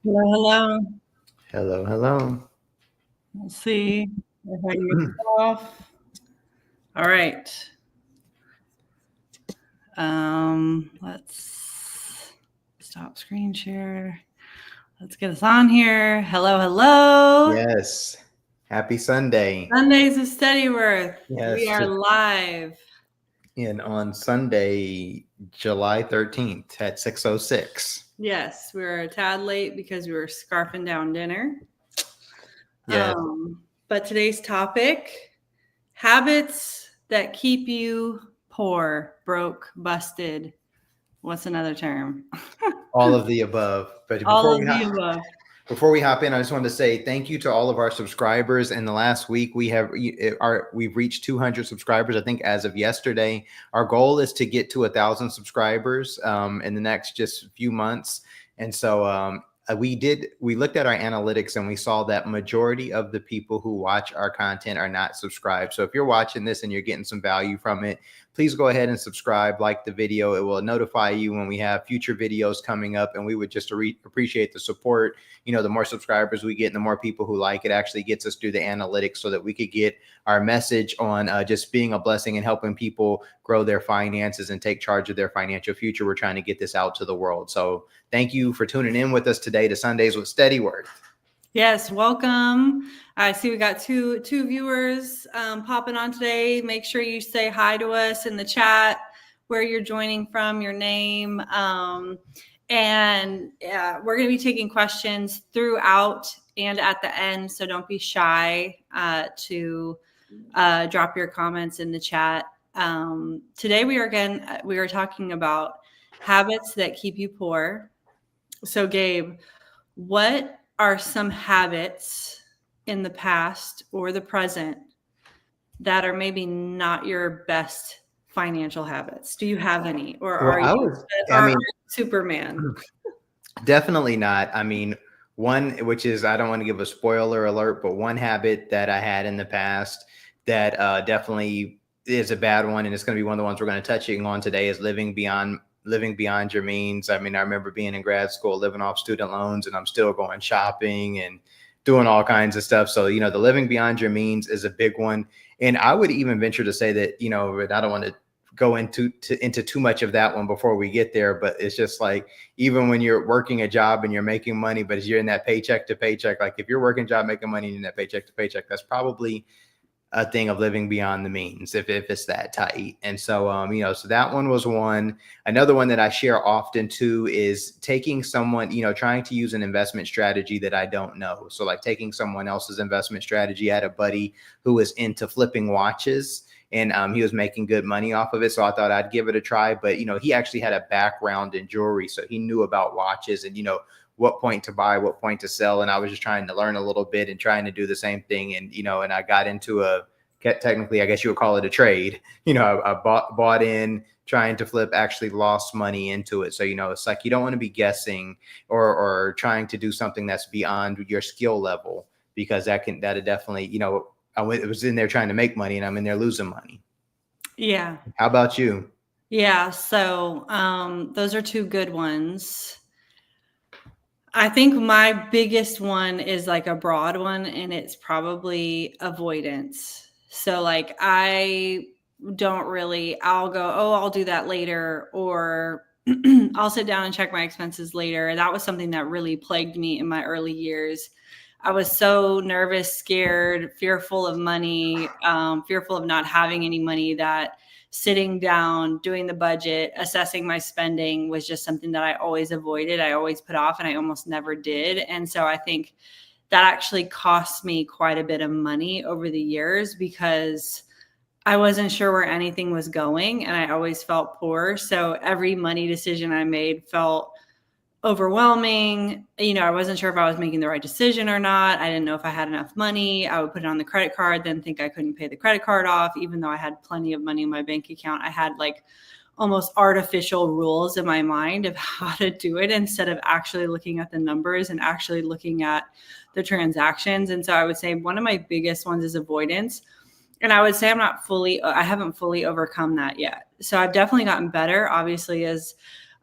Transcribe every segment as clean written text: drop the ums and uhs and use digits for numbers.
Hello, hello. Hello, hello. Let's see if I can get this off. All right. Let's stop screen share. Let's get us on here. Hello, hello. Yes. Happy Sunday. Sundays of Steadyworth. Yes. We are live. And on Sunday, July 13th at 6:06. Yes, we were a tad late because we were scarfing down dinner. Yes. But today's topic, habits that keep you poor, broke, busted. What's another term? All of the above. But before we hop in, I just wanted to say thank you to all of our subscribers. In the last week, we've reached 200 subscribers. I think as of yesterday, our goal is to get to 1,000 subscribers in the next just few months. And so we looked at our analytics and we saw that majority of the people who watch our content are not subscribed. So if you're watching this and you're getting some value from it, please go ahead and subscribe, like the video. It will notify you when we have future videos coming up, and we would just appreciate the support. You know, the more subscribers we get and the more people who like it actually gets us through the analytics so that we could get our message on just being a blessing and helping people grow their finances and take charge of their financial future. We're trying to get this out to the world. So thank you for tuning in with us today to Sundays with Steadyworth. Yes, welcome. I see we got two viewers popping on today. Make sure you say hi to us in the chat, where you're joining from, your name. And we're going to be taking questions throughout and at the end. So don't be shy to drop your comments in the chat. Today we are talking about habits that keep you poor. So Gabe, what are some habits in the past or the present that are maybe not your best financial habits? Do you have any, or are you Superman? Definitely not. I mean, one, which is, I don't want to give a spoiler alert, but one habit that I had in the past that definitely is a bad one, and it's going to be one of the ones we're going to touching on today, is living beyond your means. I mean, I remember being in grad school, living off student loans, and I'm still going shopping and doing all kinds of stuff. So, the living beyond your means is a big one. And I would even venture to say that, I don't want to go into too much of that one before we get there, but it's just like, even when you're working a job and you're making money, but as you're in that paycheck to paycheck, like if you're working a job making money and in that paycheck to paycheck, that's probably a thing of living beyond the means if it's that tight. And so so that one was one. Another one that I share often too is taking someone, trying to use an investment strategy that I don't know. So like taking someone else's investment strategy. I had a buddy who was into flipping watches, and he was making good money off of it. So I thought I'd give it a try. But he actually had a background in jewelry, so he knew about watches and what point to buy, what point to sell. And I was just trying to learn a little bit and trying to do the same thing. And, and I got into technically, I guess you would call it a trade. I bought in, trying to flip, actually lost money into it. So, it's like, you don't want to be guessing or trying to do something that's beyond your skill level, because that'd definitely, I was in there trying to make money and I'm in there losing money. Yeah. How about you? Yeah. So, those are two good ones. I think my biggest one is like a broad one, and it's probably avoidance. So like I'll go, oh, I'll do that later, or I'll sit down and check my expenses later. That was something that really plagued me in my early years. I was so nervous, scared, fearful of money, fearful of not having any money, that sitting down, doing the budget, assessing my spending was just something that I always avoided. I always put off, and I almost never did. And so I think that actually cost me quite a bit of money over the years, because I wasn't sure where anything was going and I always felt poor. So every money decision I made felt overwhelming. I wasn't sure if I was making the right decision or not. I didn't know if I had enough money. I would put it on the credit card, then think I couldn't pay the credit card off, even though I had plenty of money in my bank account. I had like almost artificial rules in my mind of how to do it, instead of actually looking at the numbers and actually looking at the transactions. And so I would say one of my biggest ones is avoidance. And I would say I haven't fully overcome that yet. So I've definitely gotten better, obviously, as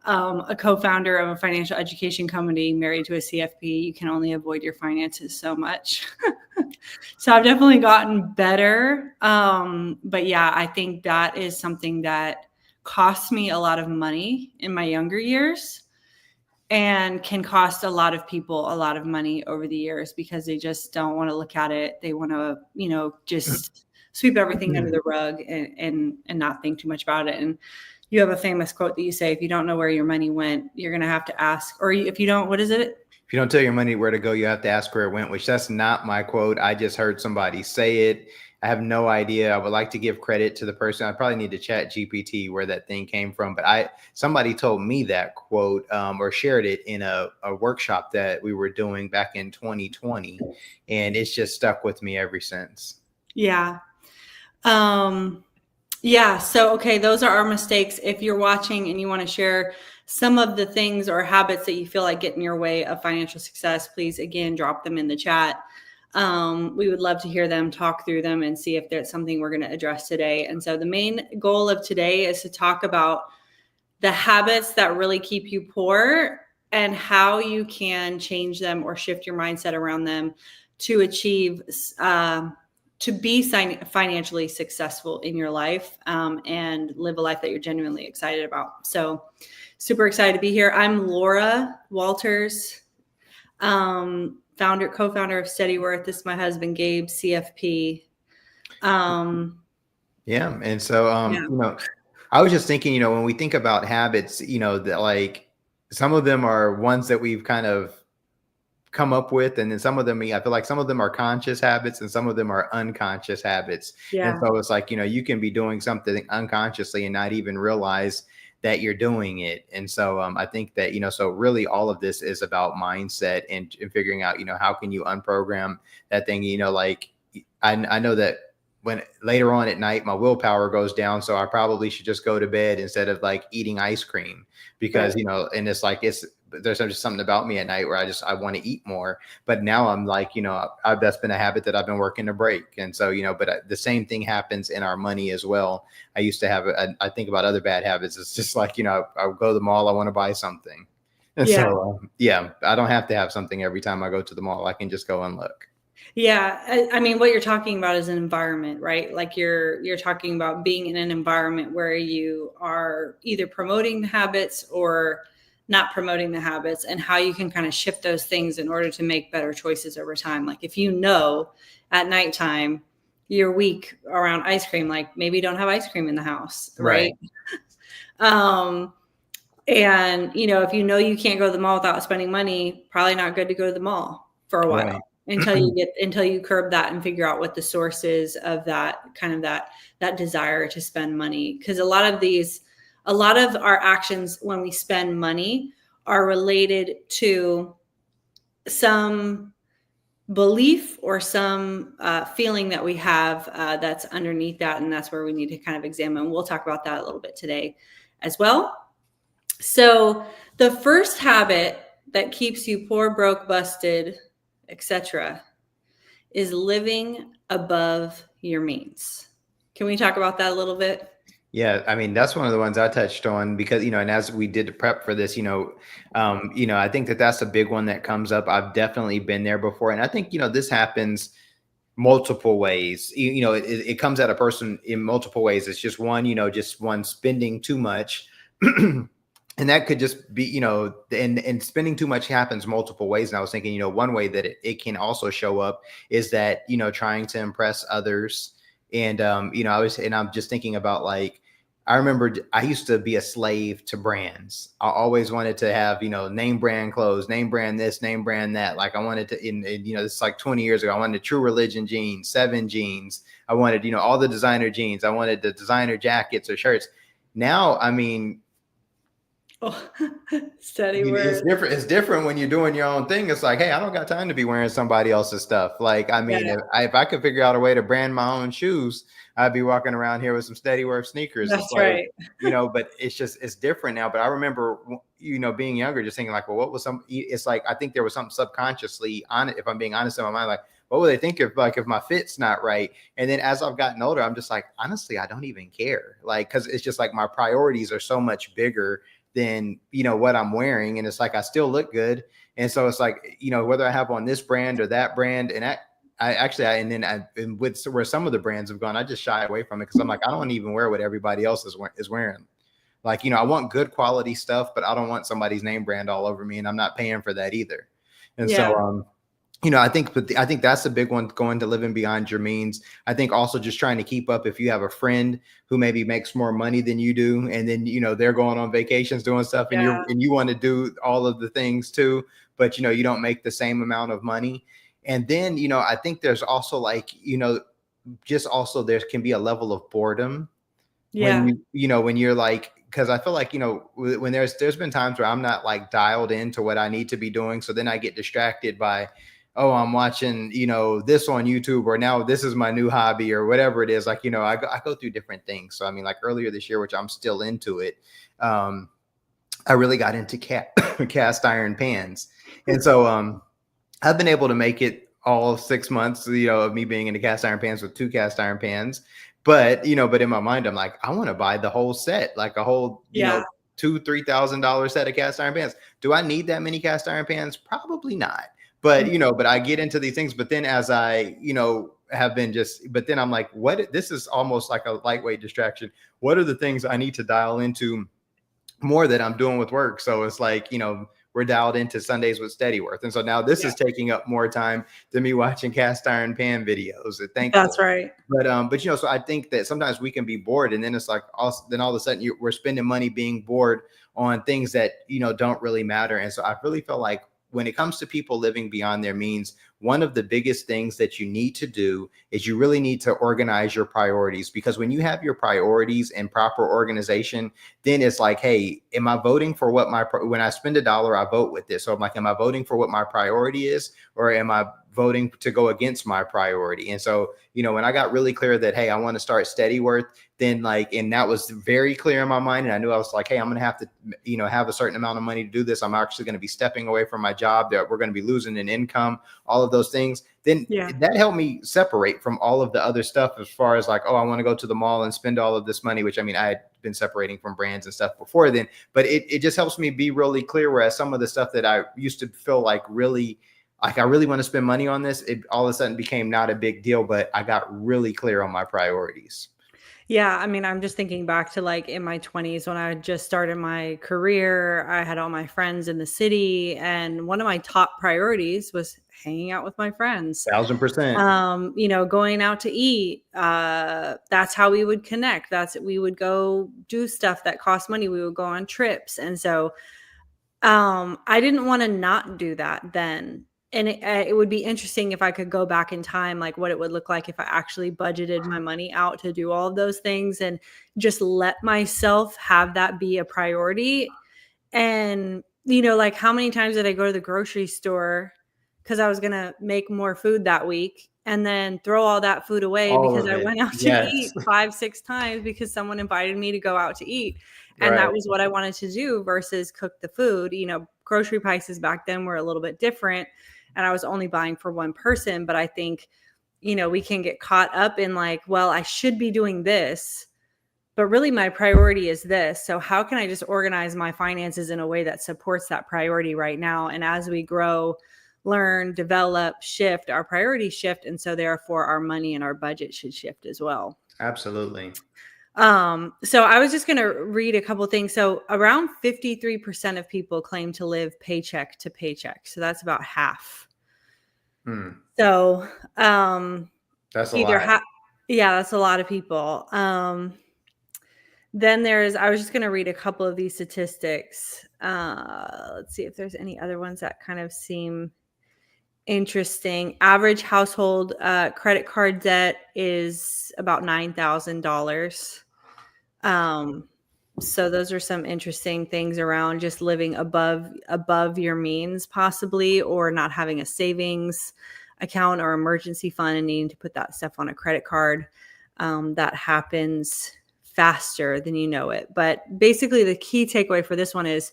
a co-founder of a financial education company married to a CFP. You can only avoid your finances so much. So I've definitely gotten better. But yeah, I think that is something that cost me a lot of money in my younger years, and can cost a lot of people a lot of money over the years, because they just don't want to look at it. They want to, just sweep everything under the rug and not think too much about it. And you have a famous quote that you say, if you don't know where your money went, you're going to have to ask, or if you don't, what is it? If you don't tell your money where to go, you have to ask where it went, which that's not my quote. I just heard somebody say it. I have no idea. I would like to give credit to the person. I probably need to chat GPT where that thing came from, but somebody told me that quote or shared it in a workshop that we were doing back in 2020. And it's just stuck with me ever since. Yeah. Yeah. So, okay. Those are our mistakes. If you're watching and you want to share some of the things or habits that you feel like get in your way of financial success, please, again, drop them in the chat. We would love to hear them, talk through them, and see if there's something we're going to address today. And so the main goal of today is to talk about the habits that really keep you poor and how you can change them or shift your mindset around them to achieve to be financially successful in your life and live a life that you're genuinely excited about. So super excited to be here. I'm Laura Walters, co-founder of Steadyworth. This is my husband, Gabe, CFP. Yeah. And so, I was just thinking, when we think about habits, that like some of them are ones that we've kind of come up with, and then some of them, I feel like some of them are conscious habits and some of them are unconscious habits. Yeah. And so it's like, you can be doing something unconsciously and not even realize that you're doing it. And so I think that, so really all of this is about mindset and figuring out, how can you unprogram that thing, like I know that when later on at night, my willpower goes down. So I probably should just go to bed instead of like eating ice cream, because, right. And it's like, there's just something about me at night where I want to eat more. But now I'm like, that's been a habit that I've been working to break. And so, but the same thing happens in our money as well. I used to have, I think about other bad habits. It's just like, I'll go to the mall, I want to buy something. And so, I don't have to have something every time I go to the mall. I can just go and look. Yeah. I mean, what you're talking about is an environment, right? Like you're talking about being in an environment where you are either promoting the habits or not promoting the habits, and how you can kind of shift those things in order to make better choices over time. Like if at nighttime, you're weak around ice cream, like maybe don't have ice cream in the house. Right. And if you can't go to the mall without spending money, probably not good to go to the mall for a while. Right. until you curb that and figure out what the source is of that kind of that desire to spend money. Because a lot of our actions when we spend money are related to some belief or some feeling that we have that's underneath that. And that's where we need to kind of examine. We'll talk about that a little bit today as well. So the first habit that keeps you poor, broke, busted, etc., is living above your means. Can we talk about that a little bit? Yeah, I mean, that's one of the ones I touched on because, and as we did to prep for this, I think that's a big one that comes up. I've definitely been there before. And I think, this happens multiple ways. It comes at a person in multiple ways. It's just one spending too much. And that could just be, and spending too much happens multiple ways. And I was thinking, one way that it can also show up is that, trying to impress others. And, I'm just thinking about like, I remember I used to be a slave to brands. I always wanted to have, name brand clothes, name brand this, name brand that. Like I wanted to, this is like 20 years ago, I wanted True Religion jeans, 7 jeans. I wanted, all the designer jeans. I wanted the designer jackets or shirts. Now, I mean, Steadyworth. It's different when you're doing your own thing. It's like, hey, I don't got time to be wearing somebody else's stuff. Like, I mean, if I could figure out a way to brand my own shoes, I'd be walking around here with some Steadyworth sneakers. That's right. But it's different now. But I remember, being younger, just thinking like, well, it's like, I think there was something subconsciously on it. If I'm being honest in my mind, like, what would they think if my fit's not right? And then as I've gotten older, I'm just like, honestly, I don't even care. Like, cause it's just like my priorities are so much bigger than, what I'm wearing. And it's like, I still look good. And so it's like, whether I have on this brand or that brand, and with where some of the brands have gone, I just shy away from it. Cause I'm like, I don't even wear what everybody else is wearing. Like, I want good quality stuff, but I don't want somebody's name brand all over me, and I'm not paying for that either. And so, I think that's a big one, going to living beyond your means. I think also just trying to keep up. If you have a friend who maybe makes more money than you do, and then, they're going on vacations doing stuff, and you want to do all of the things too, but, you don't make the same amount of money. And then, I think there's also like, just also there can be a level of boredom when you're like, because I feel like, when there's been times where I'm not like dialed into what I need to be doing. So then I get distracted by, oh, I'm watching, this on YouTube, or now this is my new hobby or whatever it is. Like, I go through different things. So, I mean, like earlier this year, which I'm still into it, I really got into cast iron pans. And so I've been able to make it all 6 months, of me being into cast iron pans with 2 cast iron pans. But, but in my mind, I'm like, I want to buy the whole set, like a whole, $2,000-$3,000 set of cast iron pans. Do I need that many cast iron pans? Probably not. But, but I get into these things. But then as I, but then I'm like, this is almost like a lightweight distraction. What are the things I need to dial into more that I'm doing with work? So it's like, we're dialed into Sundays with Steadyworth. And so now this is taking up more time than me watching cast iron pan videos. That's right. But so I think that sometimes we can be bored, and then it's like, then all of a sudden we're spending money being bored on things that, don't really matter. And so I really feel like when it comes to people living beyond their means, one of the biggest things that you need to do is you really need to organize your priorities. Because when you have your priorities in proper organization, then it's like, hey, am I voting for when I spend $1, I vote with this. So I'm like, am I voting for what my priority is, or am I voting to go against my priority? And so, when I got really clear that, hey, I want to start Steadyworth, then like, and that was very clear in my mind. And I knew I was like, hey, I'm going to have to, have a certain amount of money to do this. I'm actually going to be stepping away from my job, that we're going to be losing in income, all of those things. Then that helped me separate from all of the other stuff, as far as like, oh, I want to go to the mall and spend all of this money, which I mean, I had been separating from brands and stuff before then, but it just helps me be really clear. Whereas some of the stuff that I used to feel like really, like I really want to spend money on this, it all of a sudden became not a big deal, but I got really clear on my priorities. Yeah, I mean, I'm just thinking back to like in my 20s when I just started my career. I had all my friends in the city, and one of my top priorities was hanging out with my friends. 1,000%. Going out to eat. That's how we would connect. We would go do stuff that cost money. We would go on trips. And so I didn't want to not do that then. And it would be interesting if I could go back in time, like what it would look like if I actually budgeted my money out to do all of those things and just let myself have that be a priority. And, like how many times did I go to the grocery store because I was going to make more food that week and then throw all that food away because I went out to eat 5-6 times because someone invited me to go out to eat. And that was what I wanted to do versus cook the food. Grocery prices back then were a little bit different, and I was only buying for one person. But I think, we can get caught up in like, well, I should be doing this, but really my priority is this. So how can I just organize my finances in a way that supports that priority right now? And as we grow, learn, develop, shift, our priorities shift. And so therefore our money and our budget should shift as well. Absolutely. So I was just going to read a couple of things. So around 53% of people claim to live paycheck to paycheck. So that's about half. So, that's a lot. That's a lot of people. Then I was just going to read a couple of these statistics. Let's see if there's any other ones that kind of seem interesting. Average household credit card debt is about $9,000. So those are some interesting things around just living above your means possibly, or not having a savings account or emergency fund and needing to put that stuff on a credit card. That happens faster than you know it. But basically the key takeaway for this one is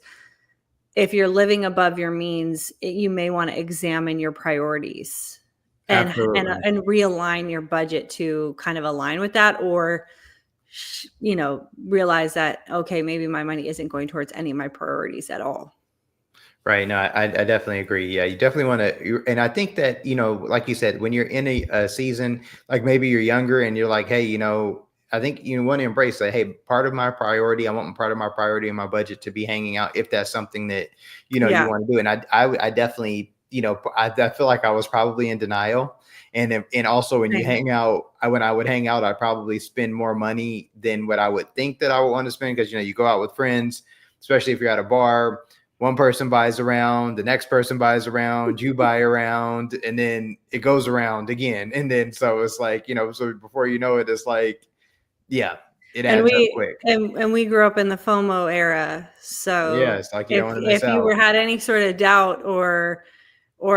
if you're living above your means, you may want to examine your priorities and realign your budget to kind of align with that, or realize that, okay, maybe my money isn't going towards any of my priorities at all. Right. No, I definitely agree. Yeah, you definitely want to. And I think that, like you said, when you're in a season, like maybe you're younger and you're like, hey, I think you want to embrace that. Hey, part of my priority, I want part of my priority in my budget to be hanging out, if that's something that, you want to do. And I definitely, I feel like I was probably in denial. And also when you hang out, when I would hang out, I probably spend more money than what I would think that I would want to spend. Because, you go out with friends, especially if you're at a bar, one person buys around, the next person buys around, you buy around, and then it goes around again. And then, so it's like, so before you know it, it's like, yeah, it adds up quick. And we grew up in the FOMO era. So yeah, it's like you don't want to miss out. If you had any sort of doubt or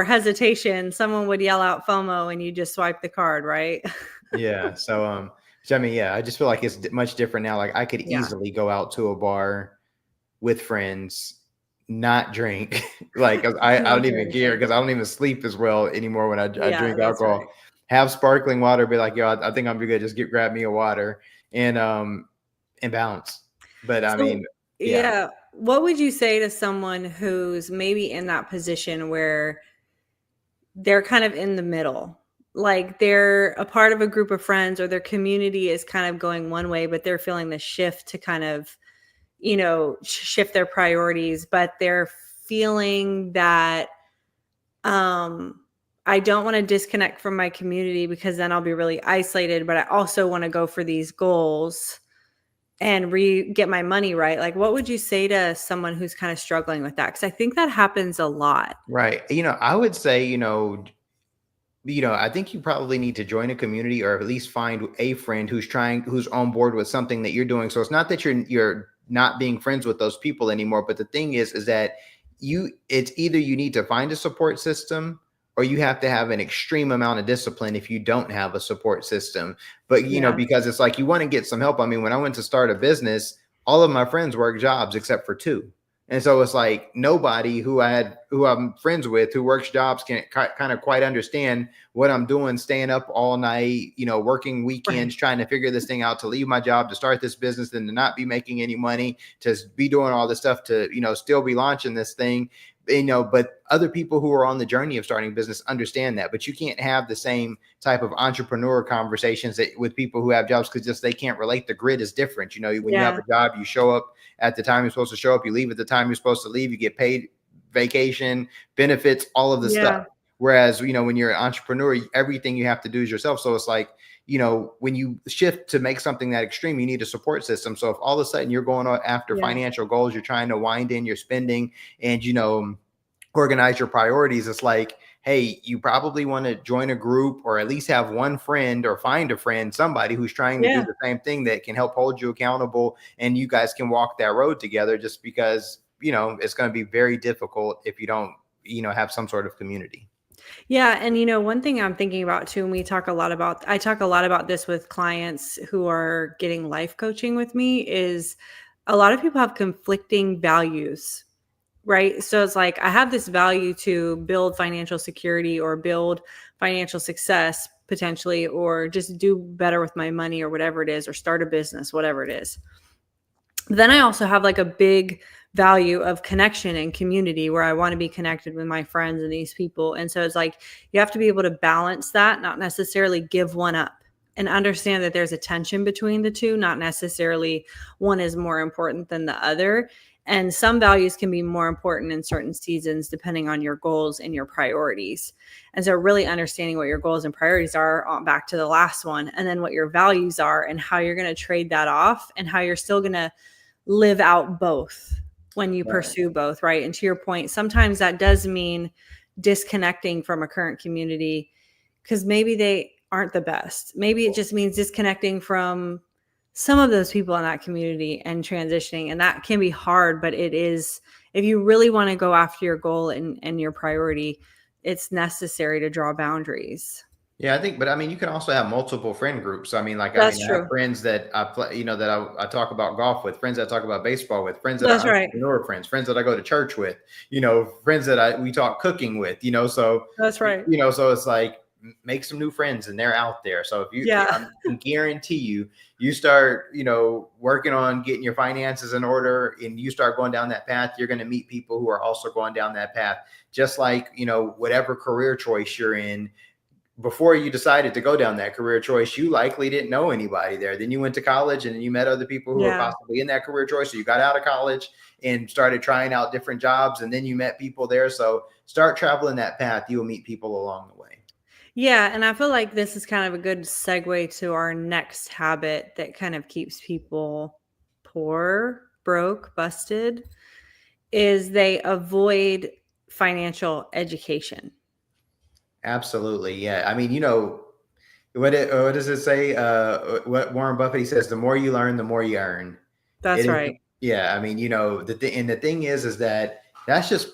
hesitation, someone would yell out FOMO and you just swipe the card, right? Yeah. So, I mean, yeah, I just feel like it's much different now. Like I could easily go out to a bar with friends, not drink. Like I don't even care, because I don't even sleep as well anymore when I drink alcohol. Right. Have sparkling water, be like, yo, I think I'm good. Just grab me a water and bounce. But I mean, yeah. What would you say to someone who's maybe in that position where they're kind of in the middle? Like they're a part of a group of friends, or their community is kind of going one way, but they're feeling the shift to kind of, shift their priorities, but they're feeling that, I don't want to disconnect from my community because then I'll be really isolated, but I also want to go for these goals and get my money right. Like, what would you say to someone who's kind of struggling with that? Because I think that happens a lot. Right. I would say, I think you probably need to join a community, or at least find a friend who's on board with something that you're doing. So it's not that you're not being friends with those people anymore, but the thing is that it's either you need to find a support system, or you have to have an extreme amount of discipline if you don't have a support system. But, because it's like you want to get some help. I mean, when I went to start a business, all of my friends work jobs except for two. And so it's like nobody who I'm friends with who works jobs can kind of quite understand what I'm doing, staying up all night, working weekends, trying to figure this thing out, to leave my job, to start this business, and to not be making any money, to be doing all this stuff, to, still be launching this thing. But other people who are on the journey of starting business understand that. But you can't have the same type of entrepreneur conversations with people who have jobs, because just they can't relate. The grid is different. When you have a job, you show up at the time you're supposed to show up, you leave at the time you're supposed to leave, you get paid vacation, benefits, all of the stuff. Whereas, when you're an entrepreneur, everything you have to do is yourself. So it's like, when you shift to make something that extreme, you need a support system. So if all of a sudden you're going after financial goals, you're trying to wind in your spending and, organize your priorities, it's like, hey, you probably want to join a group, or at least have one friend, or find a friend, somebody who's trying to do the same thing, that can help hold you accountable, and you guys can walk that road together, just because, it's going to be very difficult if you don't, have some sort of community. Yeah. And one thing I'm thinking about too, and I talk a lot about this with clients who are getting life coaching with me, is a lot of people have conflicting values, right? So it's like, I have this value to build financial security, or build financial success potentially, or just do better with my money, or whatever it is, or start a business, whatever it is. Then I also have like a big value of connection and community, where I want to be connected with my friends and these people. And so it's like, you have to be able to balance that, not necessarily give one up, and understand that there's a tension between the two, not necessarily one is more important than the other. And some values can be more important in certain seasons, depending on your goals and your priorities. And so really understanding what your goals and priorities are, back to the last one, and then what your values are, and how you're going to trade that off, and how you're still going to live out both when you pursue both, right? And to your point, sometimes that does mean disconnecting from a current community, because maybe they aren't the best. Maybe it just means disconnecting from some of those people in that community and transitioning. And that can be hard, but it is, if you really want to go after your goal and your priority, it's necessary to draw boundaries. Yeah, I think, but I mean, you can also have multiple friend groups. I mean, I have friends that I play, that I talk about golf with, friends that I talk about baseball with, friends that are entrepreneur friends, friends that I go to church with, friends that we talk cooking with, so that's right. So it's like, make some new friends, and they're out there. So if I can guarantee you start, working on getting your finances in order, and you start going down that path, you're going to meet people who are also going down that path. Just like, whatever career choice you're in, before you decided to go down that career choice, you likely didn't know anybody there. Then you went to college, and you met other people who were possibly in that career choice. So you got out of college and started trying out different jobs, and then you met people there. So start traveling that path. You'll meet people along the way. Yeah. And I feel like this is kind of a good segue to our next habit that kind of keeps people poor, broke, busted, is they avoid financial education. Absolutely. Yeah. I mean, what does it say? What Warren Buffett, he says, the more you learn, the more you earn. That's right. Yeah. I mean, the thing is that that's just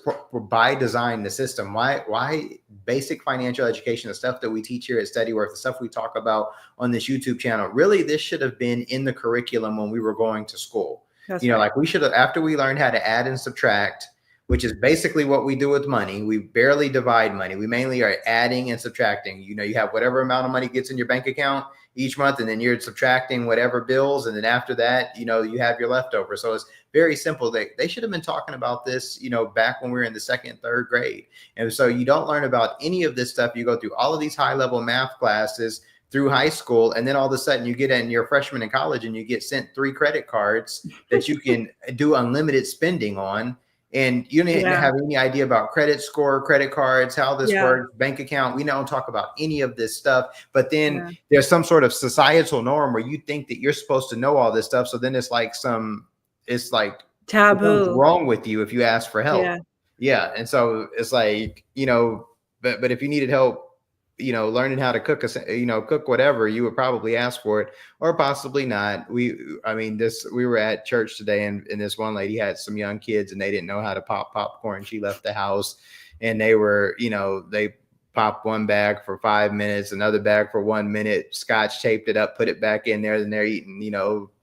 by design, the system. Why basic financial education, the stuff that we teach here at Steadyworth, the stuff we talk about on this YouTube channel, really, this should have been in the curriculum when we were going to school. That's right. Like we should have, after we learned how to add and subtract, which is basically what we do with money. We barely divide money. We mainly are adding and subtracting. You have whatever amount of money gets in your bank account each month, and then you're subtracting whatever bills. And then after that, you have your leftover. So it's very simple. They should have been talking about this, back when we were in the second, third grade. And so you don't learn about any of this stuff. You go through all of these high level math classes through high school, and then all of a sudden you get in your freshman in college, and you get sent 3 credit cards that you can do unlimited spending on. And you don't have any idea about credit score, credit cards, how this works, bank account. We don't talk about any of this stuff. But then there's some sort of societal norm where you think that you're supposed to know all this stuff. So then it's like taboo wrong with you if you ask for help. Yeah. And so it's like, but if you needed help, learning how to cook, cook whatever, you would probably ask for it, or possibly not. We were at church today, and this one lady had some young kids, and they didn't know how to pop popcorn. She left the house, and they were, they pop one bag for 5 minutes, another bag for 1 minute, scotch taped it up, put it back in there, and they're eating,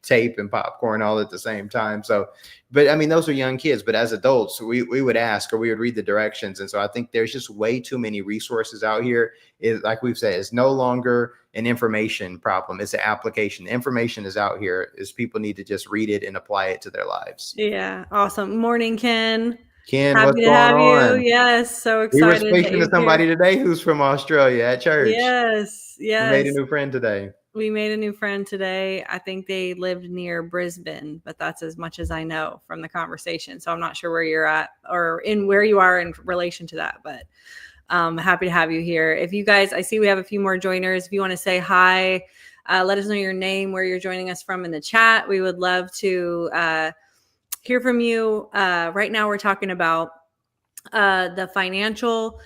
tape and popcorn all at the same time. So, but I mean, those are young kids, but as adults, we would ask, or we would read the directions. And so I think there's just way too many resources out here. Like we've said, it's no longer an information problem. It's an application. The information is out here. People need to just read it and apply it to their lives. Yeah. Awesome. Morning, Ken. Ken, happy what's to going have on? You. Yes. So excited. We were speaking to somebody today who's from Australia at church. Yes. We made a new friend today. I think they lived near Brisbane, but that's as much as I know from the conversation. So I'm not sure where you're at or where you are in relation to that, but happy to have you here. If you guys, I see we have a few more joiners. If you want to say hi, let us know your name, where you're joining us from in the chat. We would love to hear from you. Right now we're talking about the financial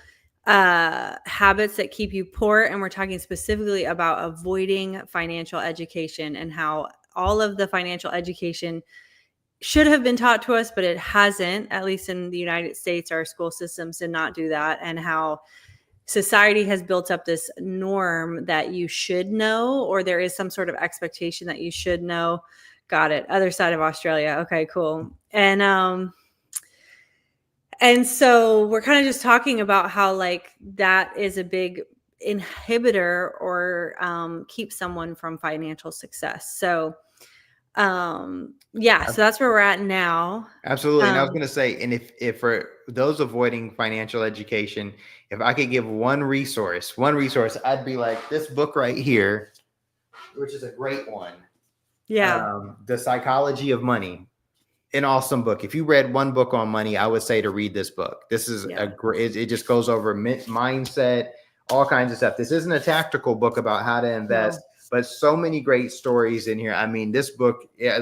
habits that keep you poor, and we're talking specifically about avoiding financial education and how all of the financial education should have been taught to us, but it hasn't. At least in the United States, our school systems did not do that, and how society has built up this norm that you should know, or there is some sort of expectation that you should know. Got it. Other side of Australia. Okay, cool. And so we're kind of just talking about how like that is a big inhibitor or keeps someone from financial success. So so that's where we're at now. Absolutely. And I was going to say, and if for those avoiding financial education, if I could give one resource, I'd be like this book right here, which is a great one. Yeah. The Psychology of Money. An awesome book. If you read one book on money, I would say to read this book. This is a great, it just goes over mindset, all kinds of stuff. This isn't a tactical book about how to invest, but so many great stories in here. I mean, this book, this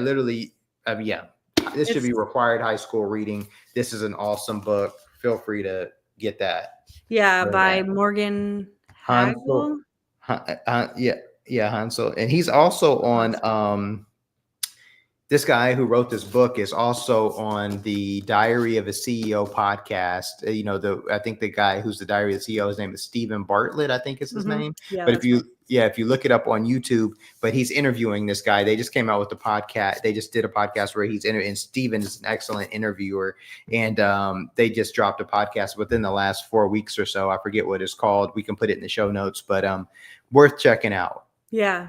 should be required high school reading. This is an awesome book. Feel free to get that. Yeah. By Morgan Hagel. Hansel. And he's also on, this guy who wrote this book is also on the Diary of a CEO podcast. I think the guy who's the Diary of the CEO, his name is Stephen Bartlett, I think is his name. Yeah, but if you look it up on YouTube, but he's interviewing this guy. They just came out with the podcast. They just did a podcast where he's and Stephen is an excellent interviewer. And they just dropped a podcast within the last 4 weeks or so. I forget what it's called. We can put it in the show notes, but worth checking out. Yeah.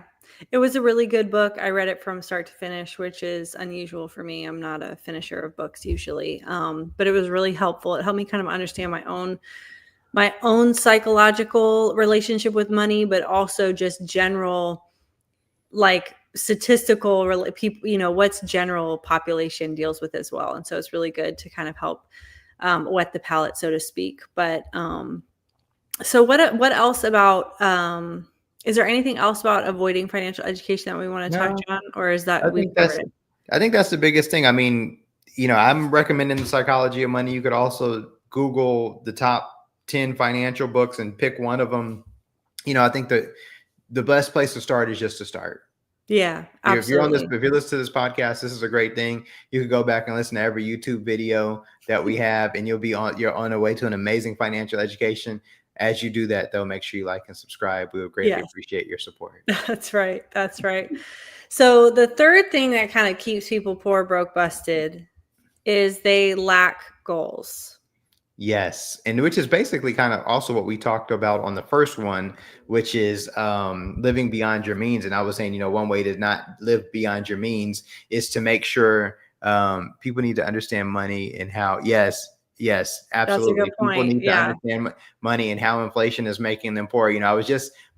It was a really good book. I read it from start to finish, which is unusual for me. I'm not a finisher of books usually, but it was really helpful. It helped me kind of understand my own psychological relationship with money, but also just general, like statistical people, what's general population deals with as well. And so it's really good to kind of help wet the palate, so to speak. But so what else about is there anything else about avoiding financial education that we want to touch on, or is that I think that's the biggest thing. I mean, I'm recommending The Psychology of Money. You could also Google the top 10 financial books and pick one of them. I think that the best place to start is just to start. Yeah, absolutely. If you listen to this podcast, this is a great thing. You can go back and listen to every YouTube video that we have, and you're on the way to an amazing financial education. As you do that, though, make sure you like and subscribe. We would greatly appreciate your support. That's right. So the third thing that kind of keeps people poor, broke, busted is they lack goals. Yes. And which is basically kind of also what we talked about on the first one, which is living beyond your means. And I was saying, one way to not live beyond your means is to make sure people need to understand money and how, yes, absolutely. That's a good point. People need to understand money and how inflation is making them poor.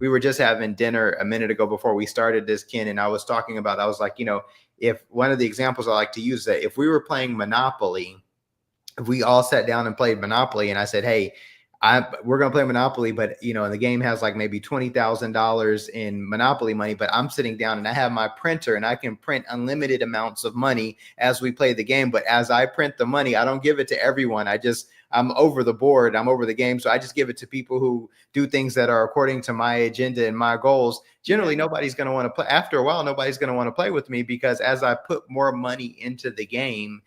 We were just having dinner a minute ago before we started this, Ken, and I was talking about, I was like, if one of the examples I like to use that if we were playing Monopoly, if we all sat down and played Monopoly and I said, hey, we're going to play Monopoly, but and the game has like maybe $20,000 in Monopoly money, but I'm sitting down and I have my printer and I can print unlimited amounts of money as we play the game. But as I print the money, I don't give it to everyone. I'm over the board. I'm over the game. So I just give it to people who do things that are according to my agenda and my goals. Generally, nobody's going to want to play. After a while, nobody's going to want to play with me because as I put more money into the game,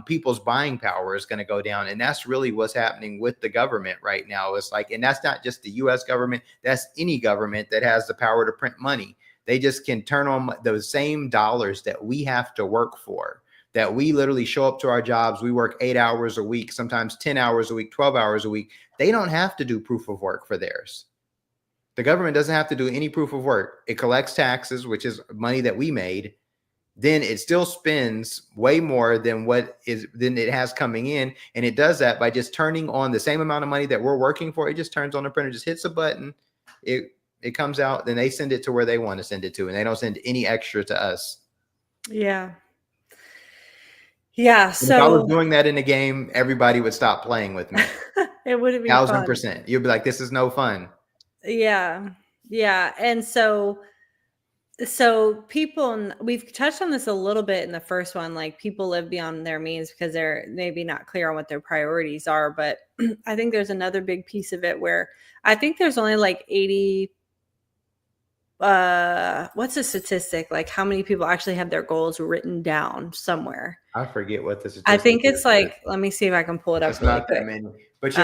people's buying power is going to go down. And that's really what's happening with the government right now. It's like, and that's not just the US government, that's any government that has the power to print money. They just can turn on those same dollars that we have to work for, that we literally show up to our jobs. We work 8 hours a week, sometimes 10 hours a week, 12 hours a week. They don't have to do proof of work for theirs. The government doesn't have to do any proof of work. It collects taxes, which is money that we made. Then it still spends way more than it has coming in. And it does that by just turning on the same amount of money that we're working for. It just turns on the printer, just hits a button. It comes out, then they send it to where they want to send it to. And they don't send any extra to us. Yeah. Yeah. So if I was doing that in a game, everybody would stop playing with me. It wouldn't be 1,000%. You'd be like, this is no fun. Yeah. Yeah. And so people, we've touched on this a little bit in the first one, like people live beyond their means because they're maybe not clear on what their priorities are. But I think there's another big piece of it where I think there's only like 80, what's the statistic? Like how many people actually have their goals written down somewhere? I forget what the statistic I think it's like, let me see if I can pull it up. It's not that many. But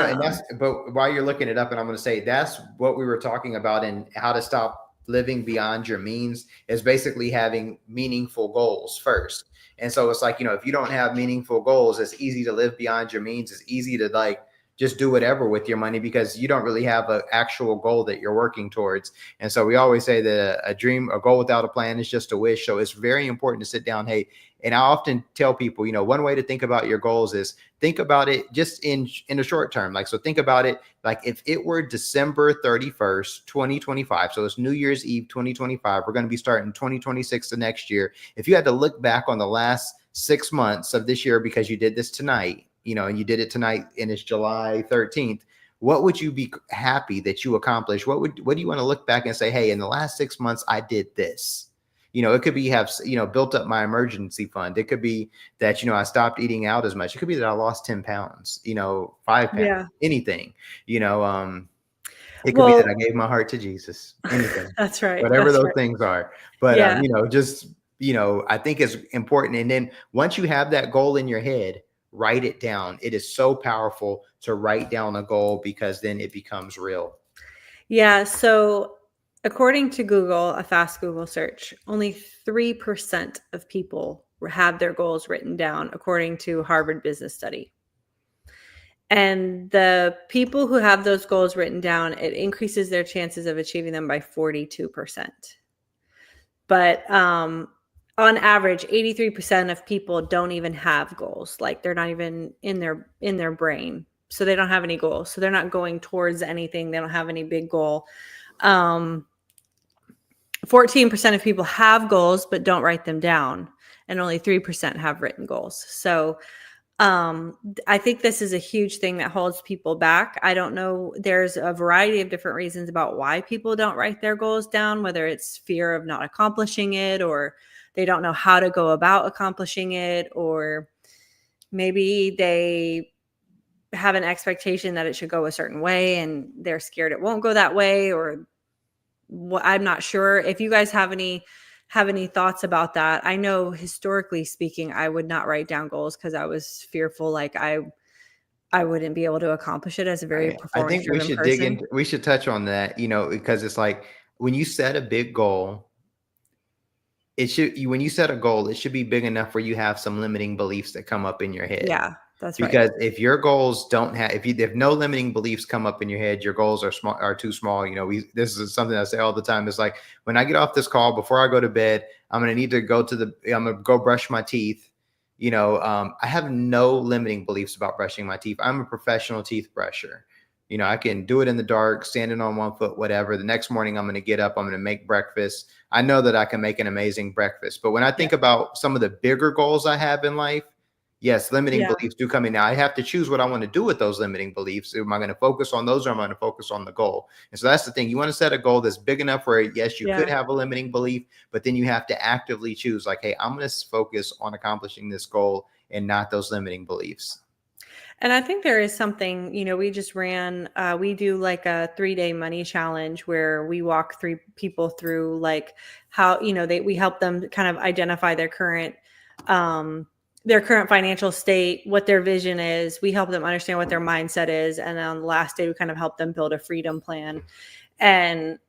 but while you're looking it up, and I'm going to say that's what we were talking about in how to stop living beyond your means, is basically having meaningful goals first. And so it's like, if you don't have meaningful goals, it's easy to live beyond your means. It's easy to like just do whatever with your money because you don't really have an actual goal that you're working towards. And so we always say that a goal without a plan is just a wish. So it's very important to sit down. Hey, and I often tell people, one way to think about your goals is think about it just in the short term. Like, so think about it like if it were December 31st, 2025. So it's New Year's Eve, 2025. We're going to be starting 2026 the next year. If you had to look back on the last 6 months of this year because you did this tonight, and you did it tonight and it's July 13th, what would you be happy that you accomplished? What do you want to look back and say, hey, in the last 6 months, I did this? It could be built up my emergency fund. It could be that, I stopped eating out as much. It could be that I lost 10 pounds, 5 pounds, anything, it could be that I gave my heart to Jesus, anything. That's right. Whatever those things are. But, I think it's important. And then once you have that goal in your head, write it down. It is so powerful to write down a goal because then it becomes real. Yeah. So according to Google, a fast Google search, only 3% of people have their goals written down, according to Harvard Business Study. And the people who have those goals written down, it increases their chances of achieving them by 42%. But on average, 83% of people don't even have goals. Like they're not even in their brain. So they don't have any goals. So they're not going towards anything. They don't have any big goal. 14% of people have goals, but don't write them down. And only 3% have written goals. So I think this is a huge thing that holds people back. I don't know. There's a variety of different reasons about why people don't write their goals down, whether it's fear of not accomplishing it, or they don't know how to go about accomplishing it, or maybe they have an expectation that it should go a certain way and they're scared it won't go that way, or I'm not sure. If you guys have any thoughts about that. I know historically speaking, I would not write down goals because I was fearful like I wouldn't be able to accomplish it as a very performance driven person. Dig into, we should touch on that, because it's like when you set a big goal, when you set a goal, it should be big enough where you have some limiting beliefs that come up in your head. Yeah, that's right. Because if your goals don't have, if no limiting beliefs come up in your head, your goals are too small. This is something I say all the time. It's like when I get off this call, before I go to bed, I'm going to need to I'm going to go brush my teeth. I have no limiting beliefs about brushing my teeth. I'm a professional teeth brusher. I can do it in the dark, standing on one foot, whatever. The next morning, I'm going to get up. I'm going to make breakfast. I know that I can make an amazing breakfast. But when I think about some of the bigger goals I have in life, yes, limiting beliefs do come in. Now I have to choose what I want to do with those limiting beliefs. Am I going to focus on those, or am I going to focus on the goal? And so that's the thing. You want to set a goal that's big enough where, yes, you could have a limiting belief, but then you have to actively choose like, hey, I'm going to focus on accomplishing this goal and not those limiting beliefs. And I think there is something, we just ran, we do like a 3-day money challenge where we walk 3 people through like how, we help them kind of identify their current their current financial state, what their vision is. We help them understand what their mindset is. And then on the last day, we kind of help them build a freedom plan. And,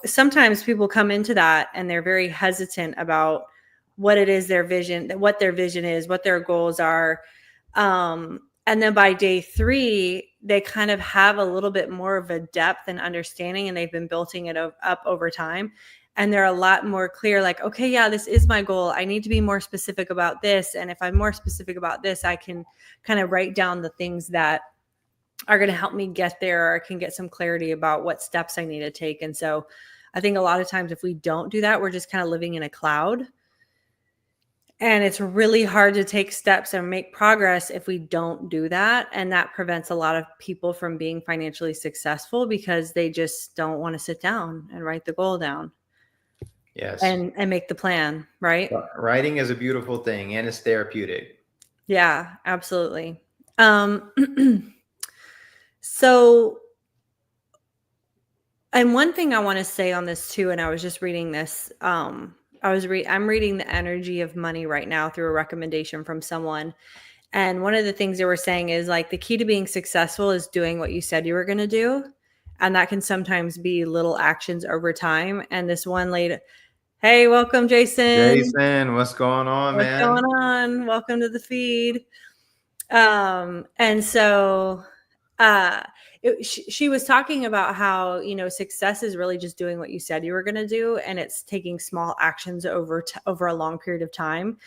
sometimes people come into that and they're very hesitant about what it is what their vision is, what their goals are. And then by day 3, they kind of have a little bit more of a depth and understanding, and they've been building it up over time. And they're a lot more clear, like, okay, yeah, this is my goal. I need to be more specific about this. And if I'm more specific about this, I can kind of write down the things that are going to help me get there, or I can get some clarity about what steps I need to take. And so I think a lot of times if we don't do that, we're just kind of living in a cloud. And it's really hard to take steps and make progress if we don't do that. And that prevents a lot of people from being financially successful because they just don't want to sit down and write the goal down. Yes. And make the plan, right? Writing is a beautiful thing, and it's therapeutic. Yeah, absolutely. So, and one thing I want to say on this too, and I was just reading this, I'm reading The Energy of Money right now through a recommendation from someone. And one of the things they were saying is like the key to being successful is doing what you said you were going to do. And that can sometimes be little actions over time. And this one lady, hey, welcome, Jason. Jason, what's going on, man? What's going on? Welcome to the feed. And so she was talking about how, success is really just doing what you said you were going to do. And it's taking small actions over a long period of time.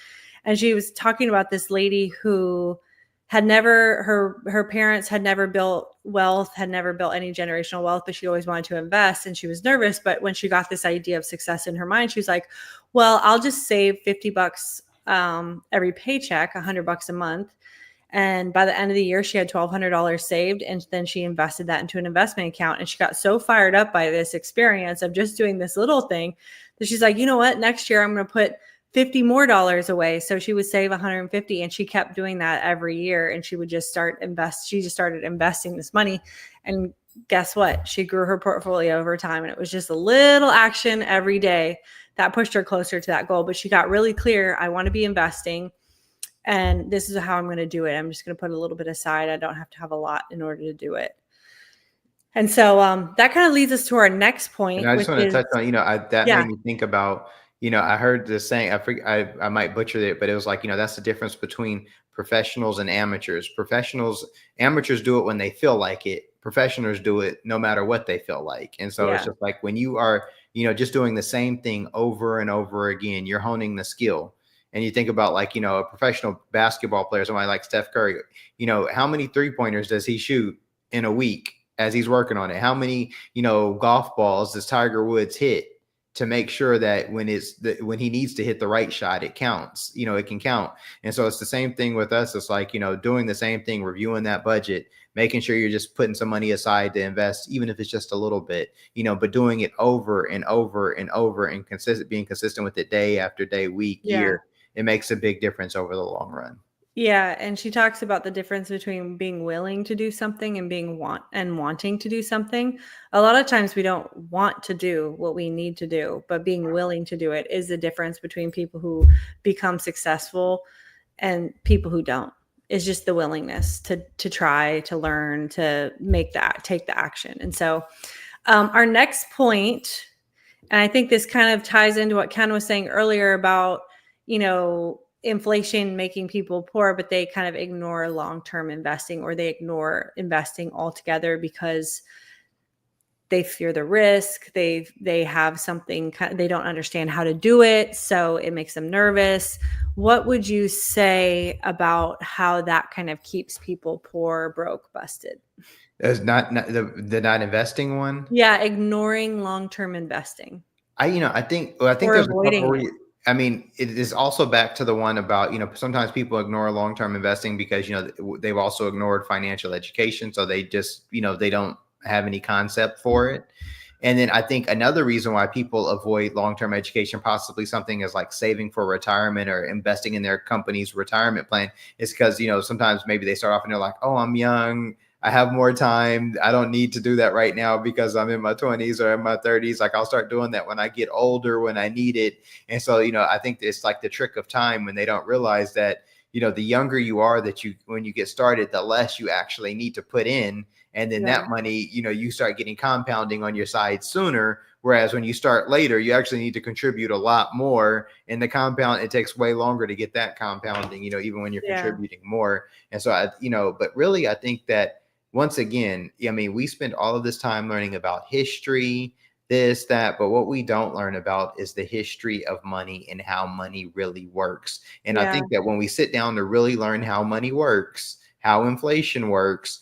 And she was talking about this lady who had never, her parents had never built wealth, had never built any generational wealth, but she always wanted to invest. And she was nervous. But when she got this idea of success in her mind, she was like, well, I'll just save $50 every paycheck, $100 a month. And by the end of the year, she had $1,200 saved. And then she invested that into an investment account. And she got so fired up by this experience of just doing this little thing that she's like, you know what? Next year, I'm going to put $50 more away. So she would save $150. And she kept doing that every year. And she would just she just started investing this money. And guess what? She grew her portfolio over time. And it was just a little action every day that pushed her closer to that goal. But she got really clear. I want to be investing. And this is how I'm going to do it. I'm just going to put a little bit aside. I don't have to have a lot in order to do it. And so that kind of leads us to our next point. And I just want to touch on, made me think about, I heard this saying, I might butcher it, but it was like, that's the difference between professionals and amateurs. Amateurs do it when they feel like it. Professionals do it no matter what they feel like. And so it's just like when you are, just doing the same thing over and over again, you're honing the skill. And you think about like, a professional basketball player, somebody like Steph Curry, how many 3-pointers does he shoot in a week as he's working on it? How many, golf balls does Tiger Woods hit to make sure that when he needs to hit the right shot, it counts, it can count. And so it's the same thing with us. It's like, doing the same thing, reviewing that budget, making sure you're just putting some money aside to invest, even if it's just a little bit, but doing it over and over and over and being consistent with it day after day, week, year. It makes a big difference over the long run. Yeah. And she talks about the difference between being willing to do something and wanting to do something. A lot of times we don't want to do what we need to do, but being willing to do it is the difference between people who become successful and people who don't. It's just the willingness to try, to learn, to take the action. And so our next point, and I think this kind of ties into what Ken was saying earlier about, inflation making people poor, but they kind of ignore long-term investing, or they ignore investing altogether because they fear the risk. They have something, they don't understand how to do it. So it makes them nervous. What would you say about how that kind of keeps people poor, broke, busted? There's not the not investing one. Yeah. Ignoring long-term investing. I think there's avoiding it. I mean, it is also back to the one about, sometimes people ignore long-term investing because, they've also ignored financial education. So they just, they don't have any concept for it. And then I think another reason why people avoid long-term education, possibly something as like saving for retirement or investing in their company's retirement plan, is because, sometimes maybe they start off and they're like, oh, I'm young, I have more time, I don't need to do that right now because I'm in my 20s or in my 30s. Like I'll start doing that when I get older, when I need it. And so, I think it's like the trick of time when they don't realize that, the younger you are when you get started, the less you actually need to put in. And then that money, you start getting compounding on your side sooner. Whereas when you start later, you actually need to contribute a lot more. And the compound, it takes way longer to get that compounding, even when you're contributing more. And so, but really, I think that once again, we spend all of this time learning about history, this, that, but what we don't learn about is the history of money and how money really works. And I think that when we sit down to really learn how money works, how inflation works,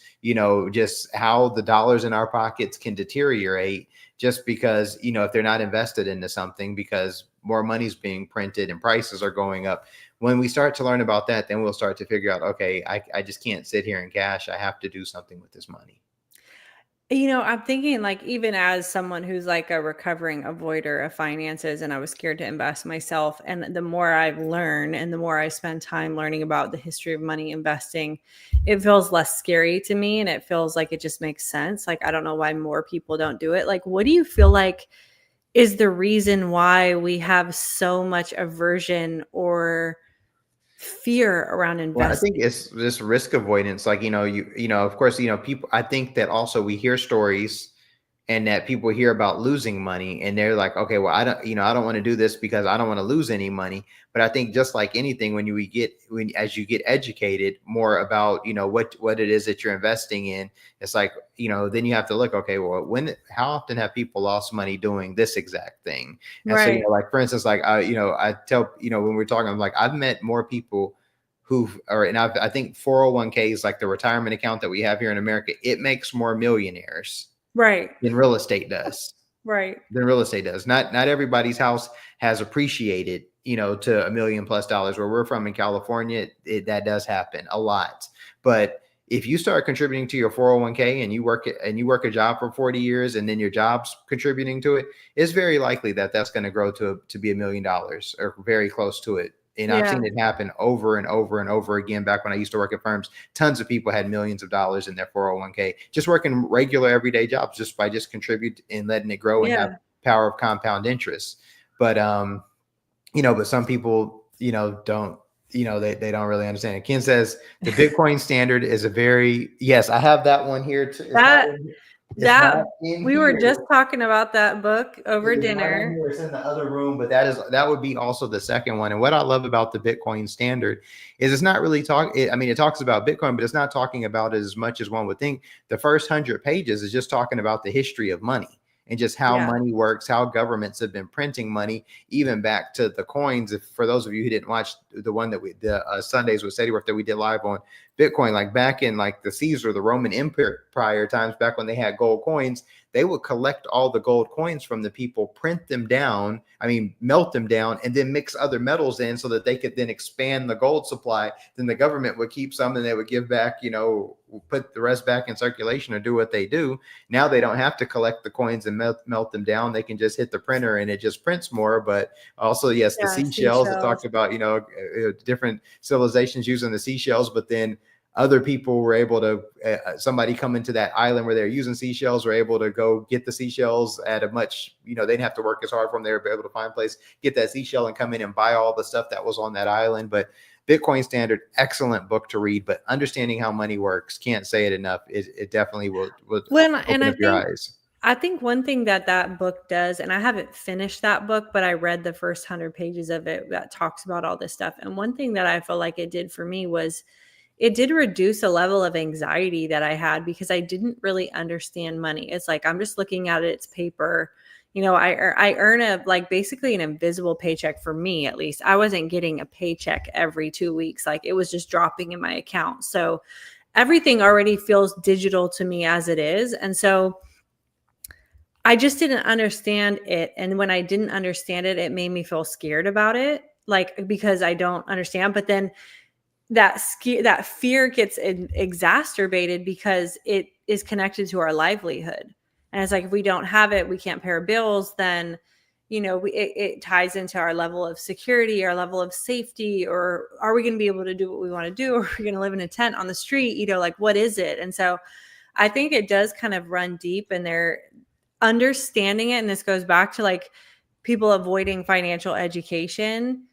just how the dollars in our pockets can deteriorate just because, if they're not invested into something because more money's being printed and prices are going up. When we start to learn about that, then we'll start to figure out, okay, I just can't sit here in cash. I have to do something with this money. I'm thinking like, even as someone who's like a recovering avoider of finances, and I was scared to invest myself. And the more I've learned and the more I spend time learning about the history of money investing, it feels less scary to me. And it feels like it just makes sense. Like, I don't know why more people don't do it. Like, what do you feel like is the reason why we have so much aversion or fear around investing? Well, I think it's this risk avoidance. Like, of course, people, I think that also we hear stories and that people hear about losing money and they're like, okay, well, I don't want to do this because I don't want to lose any money. But I think just like anything, as you get educated more about, what it is that you're investing in, it's like, then you have to look, okay, well, how often have people lost money doing this exact thing? And so, like, for instance, like, I tell, when we're talking, I'm like, I've met more people I think 401k is like the retirement account that we have here in America. It makes more millionaires than real estate does. Than real estate does. Not everybody's house has appreciated, to $1 million+ where we're from in California. That does happen a lot. But if you start contributing to your 401k and you work a job for 40 years and then your job's contributing to it, it's very likely that that's going to grow to be $1 million or very close to it. And I've seen it happen over and over and over again. Back when I used to work at firms, tons of people had millions of dollars in their 401k, just working regular everyday jobs, just by contribute and letting it grow and have power of compound interest. But, but some people, don't, they don't really understand it. Ken says the Bitcoin standard is yes, I have that one here too. We were just talking about that book over dinner. It's in the other room, but that would be also the second one. And what I love about the Bitcoin standard is it's not really it talks about Bitcoin, but it's not talking about it as much as one would think. The first 100 pages is just talking about the history of money and just how money works, how governments have been printing money, even back to the coins. For those of you who didn't watch the one that Sundays with Steadyworth that we did live on Bitcoin, like back in like the Caesar, the Roman Empire times, back when they had gold coins, they would collect all the gold coins from the people, print them down, melt them down, and then mix other metals in so that they could then expand the gold supply. Then the government would keep some and they would give back, put the rest back in circulation or do what they do. Now they don't have to collect the coins and melt them down. They can just hit the printer and it just prints more. But also, yes, the seashells. It talked about, different civilizations using the seashells, but then other people were able to, somebody come into that island where they're using seashells, were able to go get the seashells at a much, they didn't have to work as hard for them. They were able to find a place, get that seashell and come in and buy all the stuff that was on that island. But Bitcoin Standard, excellent book to read, but understanding how money works, can't say it enough. It definitely will open up your eyes. I think one thing that book does, and I haven't finished that book, but I read the first 100 pages of it that talks about all this stuff. And one thing that I feel like it did for me was it did reduce a level of anxiety that I had because I didn't really understand money. It's like, I'm just looking at it, it's paper. I earn basically an invisible paycheck. For me, at least, I wasn't getting a paycheck every 2 weeks. Like, it was just dropping in my account. So everything already feels digital to me as it is. And so I just didn't understand it. And when I didn't understand it, it made me feel scared about it, because I don't understand. But then that fear gets exacerbated because it is connected to our livelihood. And it's like, if we don't have it, we can't pay our bills, then, it ties into our level of security, our level of safety, or are we going to be able to do what we want to do? Or are we going to live in a tent on the street? What is it? And so I think it does kind of run deep, and they're understanding it. And this goes back to people avoiding financial education.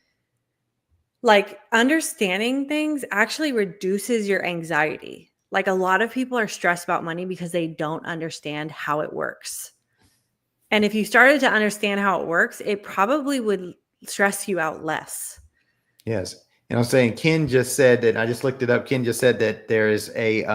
Like understanding things actually reduces your anxiety. Like a lot of people are stressed about money because they don't understand how it works. And if you started to understand how it works, it probably would stress you out less. Yes. And I'm saying Ken just said that, I just looked it up. Ken just said that there is a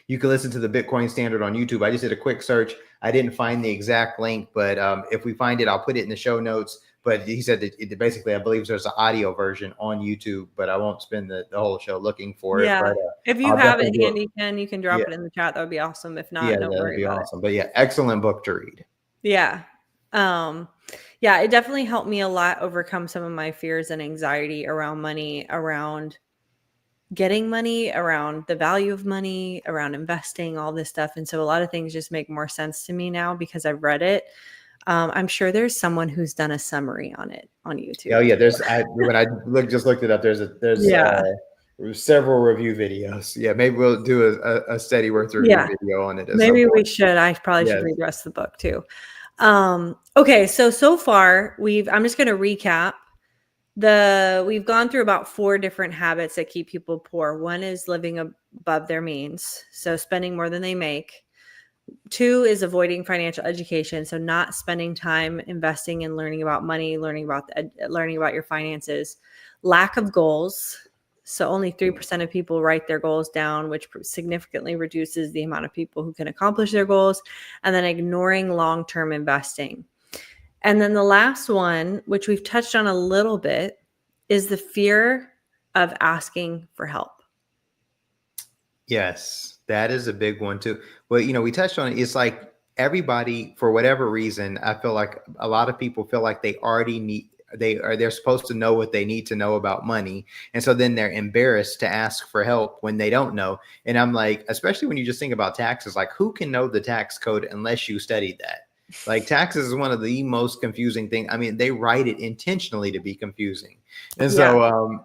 you can listen to the Bitcoin Standard on YouTube. I just did a quick search. I didn't find the exact link, but if we find it, I'll put it in the show notes. But he said that it basically, I believe there's an audio version on YouTube, but I won't spend the whole show looking for it. But If you I'll have it definitely do handy, Ken, you can drop it in the chat. That would be awesome. If not, don't that'd worry be about awesome. But yeah, excellent book to read. Yeah. Yeah, it definitely helped me a lot overcome some of my fears and anxiety around money, around getting money, around the value of money, around investing, all this stuff. And so a lot of things just make more sense to me now because I've read it. I'm sure there's someone who's done a summary on it on YouTube. Oh yeah, when I just looked it up, there's several review videos. Yeah, maybe we'll do a Steadyworth review video on it. Maybe we should. I probably should read the rest of the book too. Okay, so far I'm just going to recap. We've gone through about 4 different habits that keep people poor. One is living above their means, so spending more than they make. 2 is avoiding financial education, so not spending time investing and learning about money, learning about your finances. Lack of goals. So only 3% of people write their goals down, which significantly reduces the amount of people who can accomplish their goals. And then ignoring long-term investing. And then the last one, which we've touched on a little bit, is the fear of asking for help. Yes, that is a big one too. Well, we touched on it. It's like everybody, for whatever reason, I feel like a lot of people feel like they're supposed to know what they need to know about money. And so then they're embarrassed to ask for help when they don't know. And I'm like, especially when you just think about taxes, like who can know the tax code unless you studied that? Like taxes is one of the most confusing things. I mean, they write it intentionally to be confusing. And so,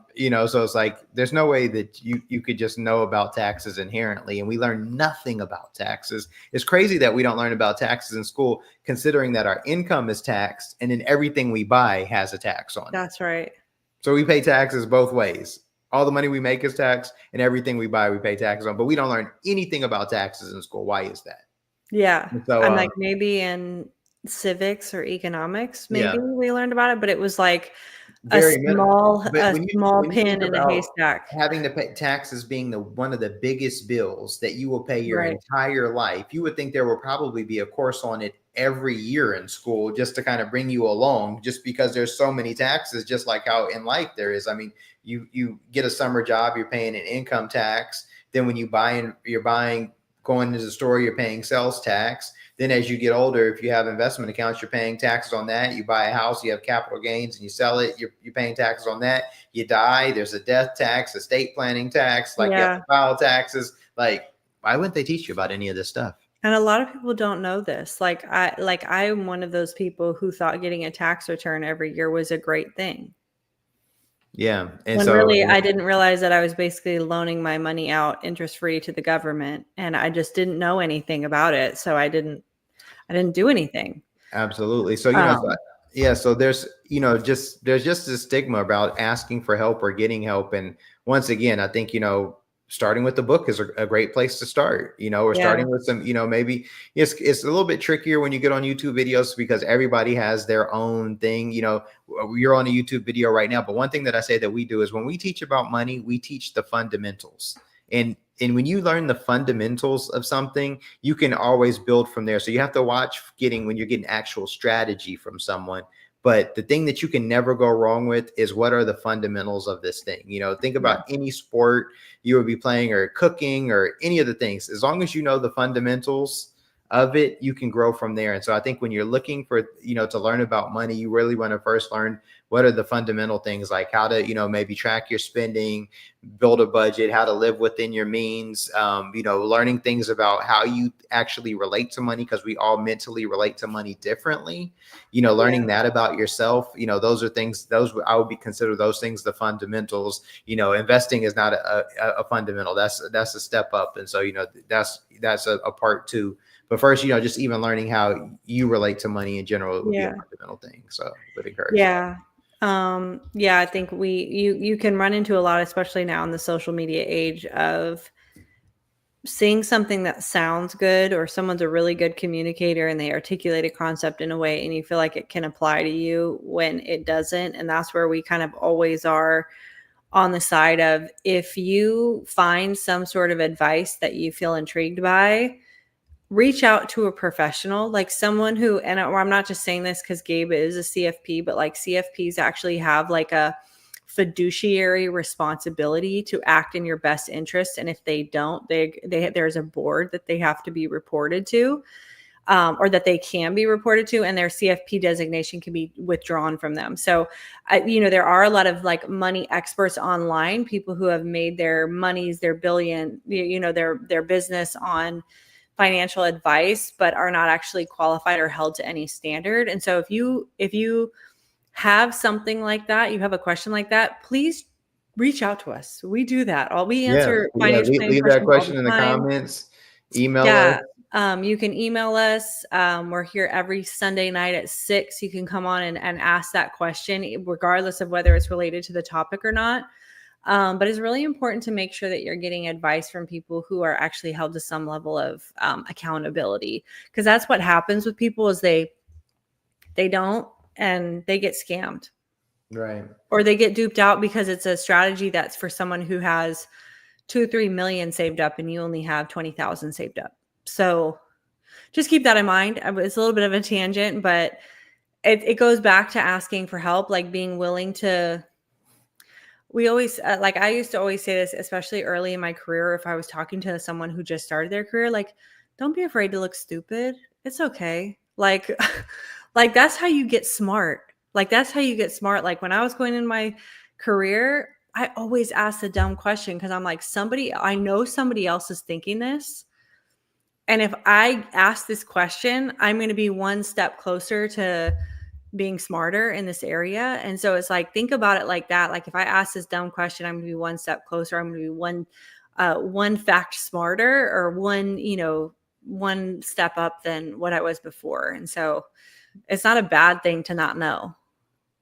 so it's like, there's no way that you could just know about taxes inherently. And we learn nothing about taxes. It's crazy that we don't learn about taxes in school, considering that our income is taxed and then everything we buy has a tax on it. That's right. So we pay taxes both ways. All the money we make is taxed and everything we buy, we pay taxes on, but we don't learn anything about taxes in school. Why is that? Yeah. So, I'm like maybe in civics or economics, maybe we learned about it, but it was like a small pin in a haystack. Having to pay taxes being one of the biggest bills that you will pay your entire life. You would think there will probably be a course on it every year in school just to kind of bring you along, just because there's so many taxes, just like how in life there is. I mean, you get a summer job, you're paying an income tax. Then when going to the store, you're paying sales tax. Then as you get older, if you have investment accounts, you're paying taxes on that. You buy a house, you have capital gains and you sell it, you're paying taxes on that. You die, there's a death tax, estate planning tax, like you have to file taxes. Like, why wouldn't they teach you about any of this stuff? And a lot of people don't know this. I'm one of those people who thought getting a tax return every year was a great thing. Yeah. And so really, I didn't realize that I was basically loaning my money out interest-free to the government, and I just didn't know anything about it. So I didn't do anything. Absolutely. So, so there's, there's just this stigma about asking for help or getting help. And once again, I think, starting with the book is a great place to start, or starting with some, maybe it's a little bit trickier when you get on YouTube videos because everybody has their own thing. You're on a YouTube video right now, but one thing that I say that we do is when we teach about money, we teach the fundamentals. And when you learn the fundamentals of something, you can always build from there. So you have to watch when you're getting actual strategy from someone. But the thing that you can never go wrong with is what are the fundamentals of this thing? Think about any sport you would be playing or cooking or any of the things. As long as you know the fundamentals of it, you can grow from there. And so I think when you're looking for, to learn about money, you really want to first learn what are the fundamental things, like how to, maybe track your spending, build a budget, how to live within your means, learning things about how you actually relate to money, because we all mentally relate to money differently, learning that about yourself, those are things, I would consider those things the fundamentals. Investing is not a fundamental, that's a step up. And so, that's a part two. But first, just even learning how you relate to money in general would be a fundamental thing. So I would encourage. Yeah. Yeah, I think you can run into a lot, especially now in the social media age, of seeing something that sounds good, or someone's a really good communicator and they articulate a concept in a way and you feel like it can apply to you when it doesn't. And that's where we kind of always are on the side of, if you find some sort of advice that you feel intrigued by, reach out to a professional, like someone who, and I'm not just saying this because Gabe is a CFP, but like CFPs actually have like a fiduciary responsibility to act in your best interest. And if they don't, there's a board that they have to be reported to, or that they can be reported to, and their CFP designation can be withdrawn from them. So, there are a lot of like money experts online, people who have made their monies, their billion, their business on financial advice, but are not actually qualified or held to any standard. And so if you have something like that, you have a question like that, please reach out to us. We do that. We answer financial planning leave that questions all question the in the time. comments. Email us. You can email us. We're here every Sunday night at 6. You can come on and ask that question, regardless of whether it's related to the topic or not. But it's really important to make sure that you're getting advice from people who are actually held to some level of accountability, because that's what happens with people is they don't, and they get scammed. Right. Or they get duped out because it's a strategy that's for someone who has 2-3 million saved up and you only have 20,000 saved up. So just keep that in mind. It's a little bit of a tangent, but it goes back to asking for help, like being willing to. We always, I used to always say this, especially early in my career, if I was talking to someone who just started their career, like, don't be afraid to look stupid. It's okay. Like, like that's how you get smart. Like, that's how you get smart. Like when I was going in my career, I always asked a dumb question because I'm like, I know somebody else is thinking this. And if I ask this question, I'm going to be one step closer to being smarter in this area. And so it's like, think about it like that. Like if I ask this dumb question, I'm going to be one step closer. I'm going to be one fact smarter, or one step up than what I was before. And so it's not a bad thing to not know.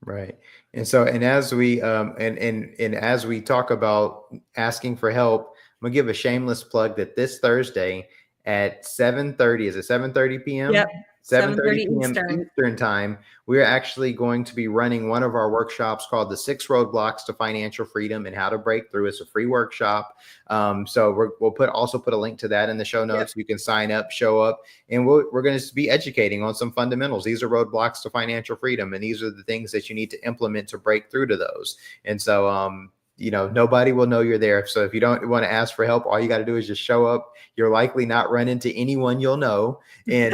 Right. And so, and as we, as we talk about asking for help, I'm gonna give a shameless plug that this Thursday at 7:30, is it 7:30 p.m.? Yep. 7:30 p.m. Eastern time, we're actually going to be running one of our workshops called the 6 Roadblocks to Financial Freedom and How to Break Through. It's a free workshop. So we'll also put a link to that in the show notes. Yep. You can sign up, show up, and we're going to be educating on some fundamentals. These are roadblocks to financial freedom, and these are the things that you need to implement to break through to those. And so, nobody will know you're there. So if you don't want to ask for help, all you got to do is just show up. You're likely not run into anyone you'll know. And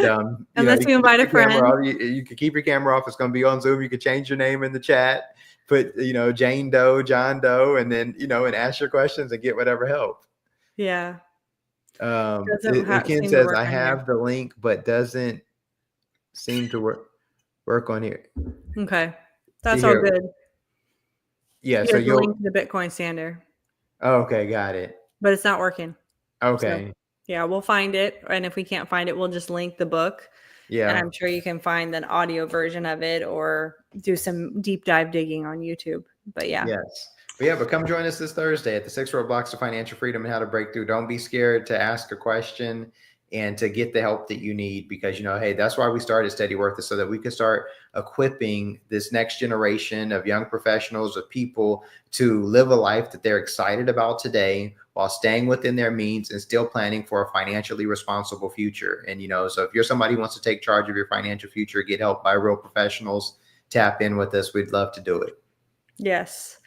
unless you invite a friend, you can keep your camera off. It's going to be on Zoom. You can change your name in the chat, put, Jane Doe, John Doe, and then, and ask your questions and get whatever help. Yeah. Ken says, I have the link, but doesn't seem to work on here. Okay. That's all good. Yeah. So you'll link to the Bitcoin standard. Okay. Got it. But it's not working. Okay. So, yeah, we'll find it. And if we can't find it, we'll just link the book. Yeah. And I'm sure you can find an audio version of it or do some deep dive digging on YouTube. But yeah. Yes. But come join us this Thursday at the 6 Roadblocks to Financial Freedom and How to Break Through. Don't be scared to ask a question and to get the help that you need, because, hey, that's why we started Steadyworth, is so that we could start equipping this next generation of young professionals, of people, to live a life that they're excited about today while staying within their means and still planning for a financially responsible future. And, so if you're somebody who wants to take charge of your financial future, get help by real professionals, tap in with us. We'd love to do it. Yes,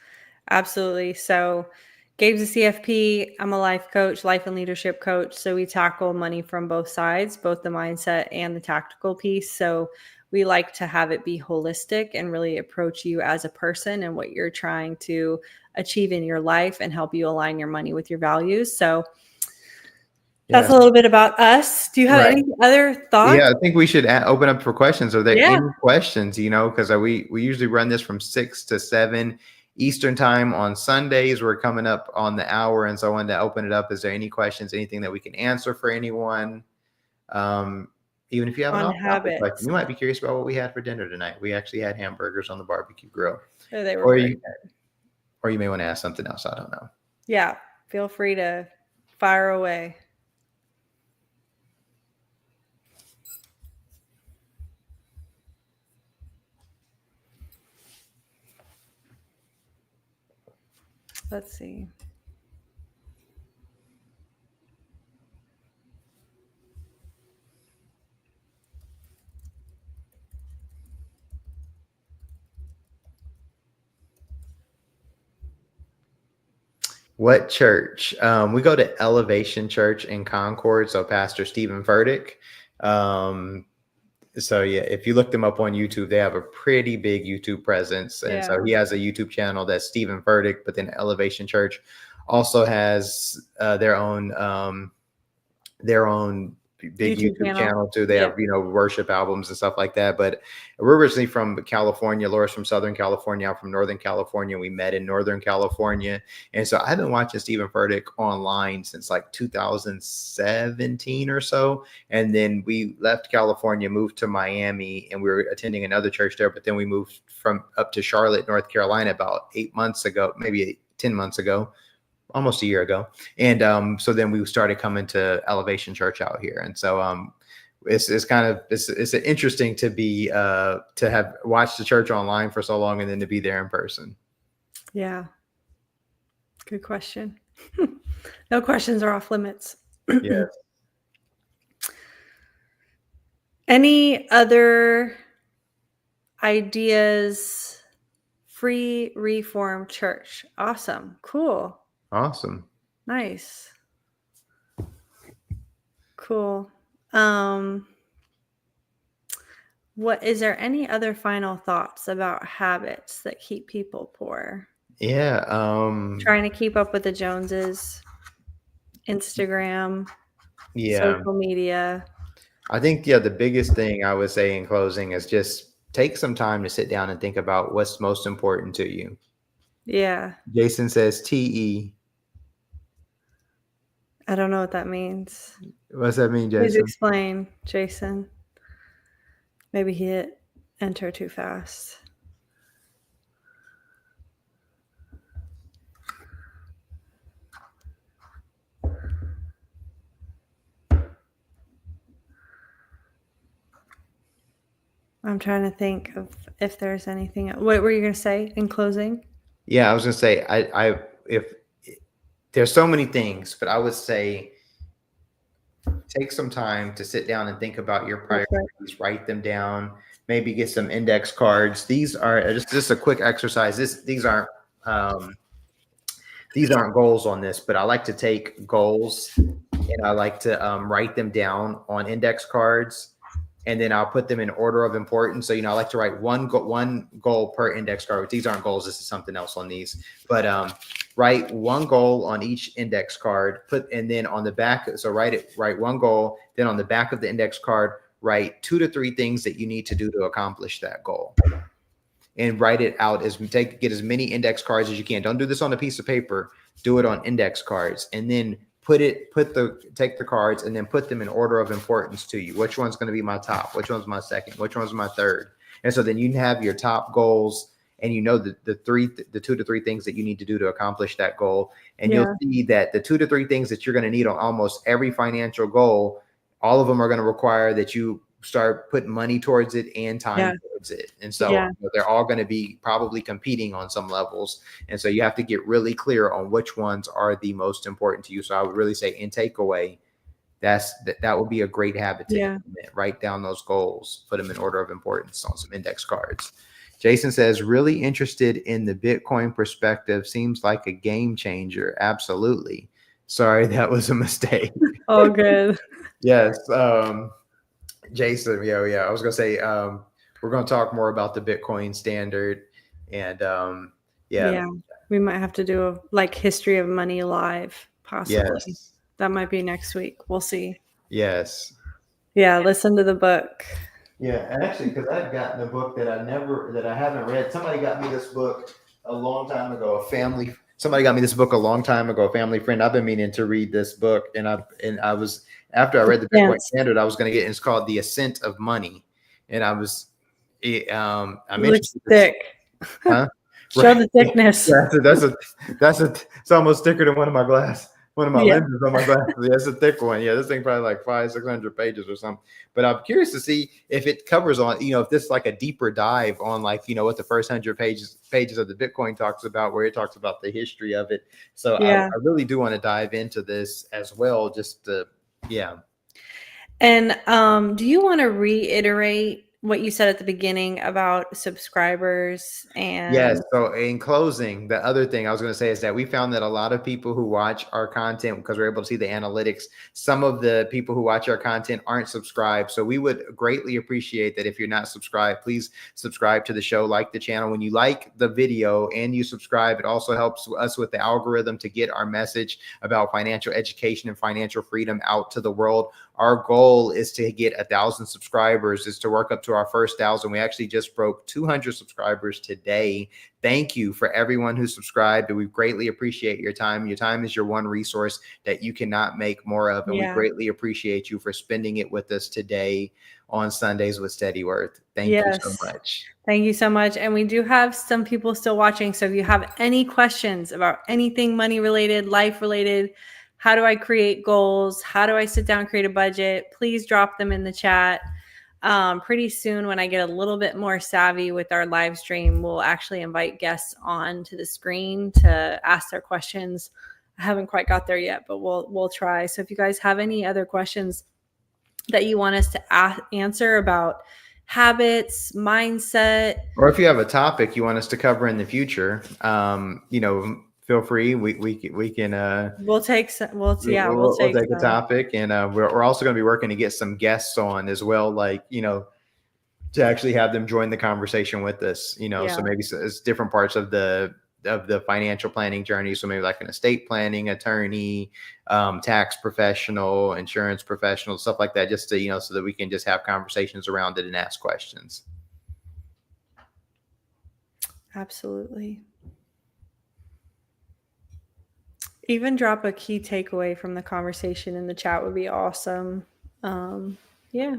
absolutely. So Gabe's a CFP. I'm a life coach, life and leadership coach. So we tackle money from both sides, both the mindset and the tactical piece. So we like to have it be holistic and really approach you as a person and what you're trying to achieve in your life and help you align your money with your values. So that's a little bit about us. Do you have any other thoughts? Yeah, I think we should open up for questions. Are there any questions, because we usually run this from 6 to 7 Eastern time on Sundays. We're coming up on the hour, and so I wanted to open it up. Is there any questions, anything that we can answer for anyone? Even if you have an off-topic question, you might be curious about what we had for dinner tonight. We actually had hamburgers on the barbecue grill. They were very good. Or you may want to ask something else. I don't know. Yeah. Feel free to fire away. Let's see. What church? We go to Elevation Church in Concord. So Pastor Stephen Furtick. So yeah, if you look them up on YouTube, they have a pretty big YouTube presence. And so he has a YouTube channel that's Stephen Furtick, but then Elevation Church also has their own big YouTube channel too. They have, worship albums and stuff like that. But we're originally from California. Laura's from Southern California. I'm from Northern California. We met in Northern California. And so I've been watching Stephen Furtick online since like 2017 or so. And then we left California, moved to Miami, and we were attending another church there. But then we moved up to Charlotte, North Carolina about 8 months ago, maybe 10 months ago. Almost a year ago. And so then we started coming to Elevation Church out here. And so it's interesting to be to have watched the church online for so long and then to be there in person. Yeah. Good question. No questions are off limits. Yes. Any other ideas? Free Reformed Church. Awesome. Cool. Awesome. Nice. Cool. What is there any other final thoughts about habits that keep people poor? Yeah. Trying to keep up with the Joneses, Instagram, social media. I think, the biggest thing I would say in closing is just take some time to sit down and think about what's most important to you. Yeah. Jason says TE. I don't know what that means. What's that mean, Jason? Please explain, Jason. Maybe he hit enter too fast. I'm trying to think of if there's anything. What were you going to say in closing? Yeah, I was going to say, if there's so many things, but I would say take some time to sit down and think about your priorities, write them down, maybe get some index cards. These are just a quick exercise. These aren't goals on this, but I like to take goals and I like to write them down on index cards. And then I'll put them in order of importance. So, I like to write one goal per index card. These aren't goals. This is something else on these. But write one goal on each index card. And then on the back, so write one goal. Then on the back of the index card, write 2 to 3 things that you need to do to accomplish that goal. And write it out get as many index cards as you can. Don't do this on a piece of paper. Do it on index cards. And then take the cards and then put them in order of importance to you. Which one's going to be my top? Which one's my second? Which one's my third? And so then you have your top goals and the 2 to 3 things that you need to do to accomplish that goal. And you'll see that the 2 to 3 things that you're going to need on almost every financial goal, all of them are going to require that you start putting money towards it and time towards it. And so they're all going to be probably competing on some levels. And so you have to get really clear on which ones are the most important to you. So I would really say in takeaway, that would be a great habit to implement. Write down those goals, put them in order of importance on some index cards. Jason says, really interested in the Bitcoin perspective. Seems like a game changer. Absolutely. Sorry, that was a mistake. Oh, good. Yes. Jason, I was going to say, we're going to talk more about the Bitcoin standard and we might have to do a history of money live, possibly. Yes. That might be next week. We'll see. Yes. Yeah. Listen to the book. Yeah. And actually, because I've gotten a book that I haven't read. Somebody got me this book a long time ago, a family friend. I've been meaning to read this book and I was, after I read the Bitcoin standard, I was going to get, it's called The Ascent of Money. And I'm interested. Thick. Huh? Show the thickness. It's almost thicker than one of my Yeah. lenses on my glasses. Yeah, it's a thick one. Yeah, this thing probably like 500-600 pages or something. But I'm curious to see if it covers on, if this is like a deeper dive on like, what the first 100 pages of the Bitcoin talks about, where it talks about the history of it. So Yeah. I really do want to dive into this as well, just to, yeah. And do you want to reiterate what you said at the beginning about subscribers? And yes. So in closing, the other thing I was going to say is that we found that a lot of people who watch our content, because we're able to see the analytics, some of the people who watch our content aren't subscribed. So we would greatly appreciate that if you're not subscribed, please subscribe to the show, like the channel. When you like the video and you subscribe, it also helps us with the algorithm to get our message about financial education and financial freedom out to the world. Our goal is to get 1,000 subscribers, is to work up to our first 1,000. We actually just broke 200 subscribers today. Thank you for everyone who subscribed. We greatly appreciate your time. Your time is your one resource that you cannot make more of. And we greatly appreciate you for spending it with us today on Sundays with Steadyworth. Thank you so much. Thank you so much. And we do have some people still watching. So if you have any questions about anything money related, life related, how do I create goals? How do I sit down and create a budget? Please drop them in the chat. Pretty soon, when I get a little bit more savvy with our live stream, we'll actually invite guests on to the screen to ask their questions. I haven't quite got there yet, but we'll try. So if you guys have any other questions that you want us to answer about habits, mindset, or if you have a topic you want us to cover in the future, feel free. We can we'll take a topic, and we're also going to be working to get some guests on as well, like to actually have them join the conversation with us. So maybe it's different parts of the financial planning journey. So maybe like an estate planning attorney, tax professional, insurance professional, stuff like that, just to so that we can just have conversations around it and ask questions. Absolutely. Even drop a key takeaway from the conversation in the chat would be awesome. Yeah.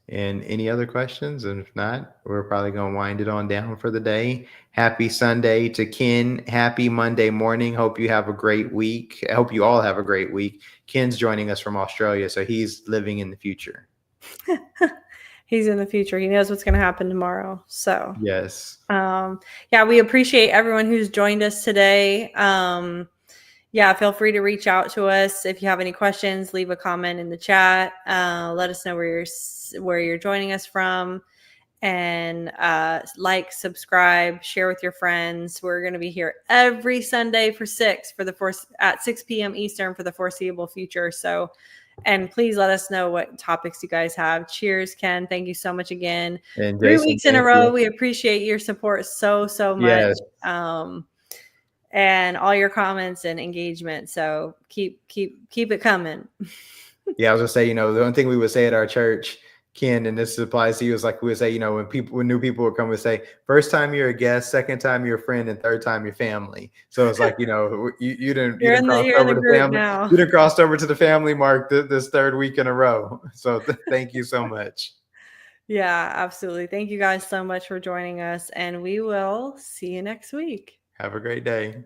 And any other questions? And if not, we're probably going to wind it on down for the day. Happy Sunday to Ken. Happy Monday morning. Hope you have a great week. I hope you all have a great week. Ken's joining us from Australia, so he's living in the future. He's in the future. He knows what's going to happen tomorrow. So yes. Yeah, we appreciate everyone who's joined us today. Yeah, feel free to reach out to us. If you have any questions, leave a comment in the chat. Let us know where you're joining us from, and like, subscribe, share with your friends. We're going to be here every Sunday at 6 p.m. Eastern for the foreseeable future. So, and please let us know what topics you guys have. Cheers, Ken. Thank you so much again. And 3 weeks in a row. We appreciate your support so much. Yes. And all your comments and engagement. So keep it coming. Yeah, I was gonna say, the only thing we would say at our church, Ken, and this applies to you, is like we would say, when new people would come, we say, first time you're a guest, second time you're a friend, and third time you're family. So it's like, you didn't cross over to family. Now. You didn't cross over to the family mark this third week in a row. So thank you so much. Yeah, absolutely. Thank you guys so much for joining us, and we will see you next week. Have a great day.